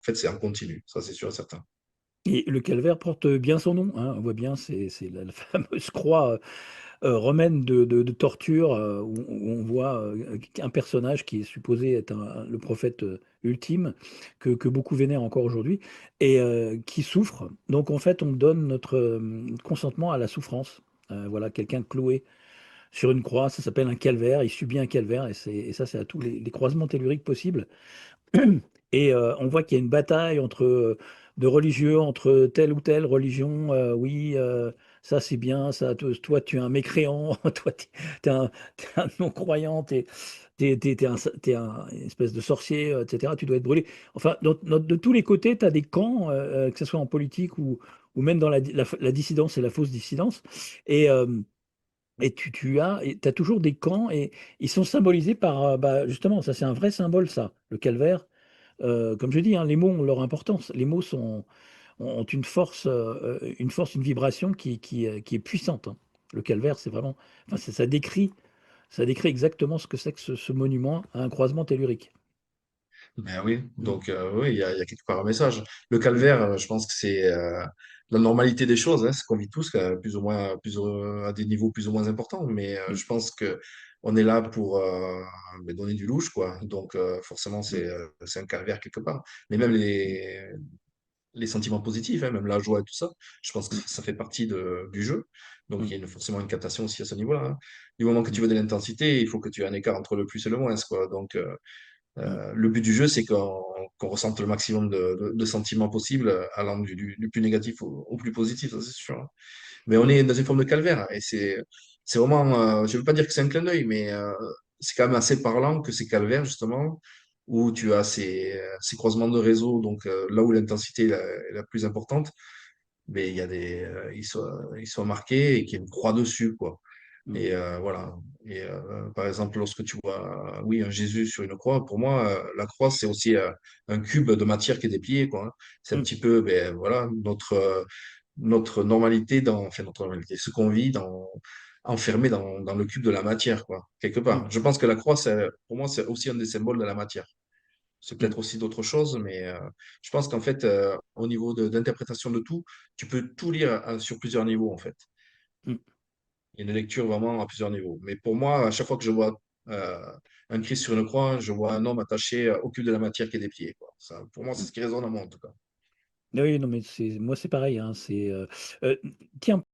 fait, c'est en continu, ça c'est sûr et certain. Et le calvaire porte bien son nom, hein. On voit bien, c'est la fameuse croix romaine de torture, où on voit un personnage qui est supposé être le prophète ultime, que beaucoup vénèrent encore aujourd'hui, et qui souffre. Donc en fait, on donne notre consentement à la souffrance. Voilà, quelqu'un cloué sur une croix, ça s'appelle un calvaire, il subit un calvaire, et ça, c'est à tous les croisements telluriques possibles. Et on voit qu'il y a une bataille de religieux, entre telle ou telle religion. Oui, ça c'est bien, ça, toi tu es un mécréant, toi tu es t'es un non-croyant, t'es une espèce de sorcier, etc. Tu dois être brûlé. Enfin, de tous les côtés, tu as des camps, que ce soit en politique ou même dans la dissidence et la fausse dissidence. Et, euh, et t'as toujours des camps, et ils sont symbolisés par, bah, justement, ça c'est un vrai symbole, ça, le calvaire. Comme je dis, hein, les mots ont leur importance. Les mots ont une force, une vibration qui est puissante, hein. Le calvaire, c'est vraiment, enfin, ça décrit exactement ce que c'est que ce monument à un croisement tellurique. Ben oui, Mm, donc oui, il y a quelque part un message. Le calvaire, je pense que c'est la normalité des choses, hein, c'est qu'on vit tous, plus ou moins, à des niveaux plus ou moins importants, mais mm, je pense que on est là pour ben, donner du louche, quoi. Donc forcément, mm, c'est un calvaire quelque part. Mais même les sentiments positifs, hein, même la joie et tout ça, je pense que mm, ça fait partie du jeu. Donc mm, il y a forcément une captation aussi à ce niveau-là, hein. Du moment que tu mm, veux de l'intensité, il faut que tu aies un écart entre le plus et le moins, quoi. Donc mm, le but du jeu, c'est qu'on ressente le maximum de sentiments possibles, allant du plus négatif au plus positif, ça c'est sûr, hein. Mais on mm, est dans une forme de calvaire, et c'est vraiment, je ne veux pas dire que c'est un clin d'œil, mais c'est quand même assez parlant que ces calvaires, justement, où tu as ces croisements de réseaux, donc là où l'intensité est la plus importante, mais ils soient marqués et qu'il y ait une croix dessus, quoi. mm, Et voilà. Et par exemple, lorsque tu vois, oui, un Jésus sur une croix, pour moi, la croix, c'est aussi un cube de matière qui est déplié, quoi, hein. C'est un mm, petit peu, ben, voilà, notre normalité enfin, notre normalité, ce qu'on vit enfermé dans le cube de la matière, quoi, quelque mm, part. Je pense que la croix, pour moi, c'est aussi un des symboles de la matière. C'est mm, peut-être aussi d'autres choses, mais je pense qu'en fait, au niveau d'interprétation de tout, tu peux tout lire sur plusieurs niveaux, en fait. mm, Il y a une lecture vraiment à plusieurs niveaux. Mais pour moi, à chaque fois que je vois un Christ sur une croix, je vois un homme attaché au cube de la matière qui est déplié, quoi. Ça, pour moi, c'est mm. ce qui résonne en moi, en tout cas. Oui, non, mais moi c'est pareil, hein, tiens,